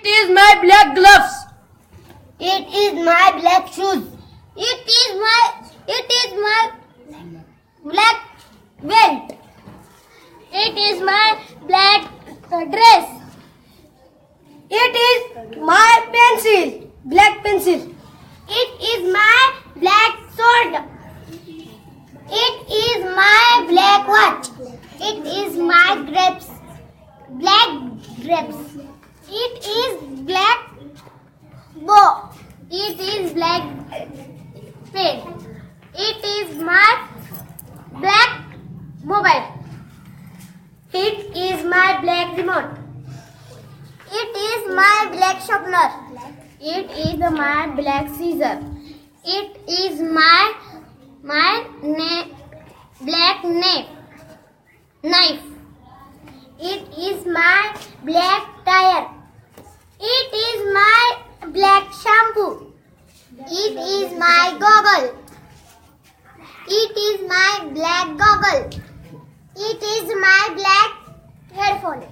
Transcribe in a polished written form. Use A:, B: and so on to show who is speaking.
A: is my black gloves.
B: It is my black shoes. It is my black belt. It is my black dress.
A: It is my pencil, black pencil.
B: It is my black sword. It is my black watch. It is my grapes. Black grapes. It is black bow. It is black pen. It is my black mobile. It is my black remote. It is my black sharpener. It is my black scissor. It is my black knife. It is my black tire. It is my black shampoo. It is my goggle. It is my black goggle. It is my black headphone.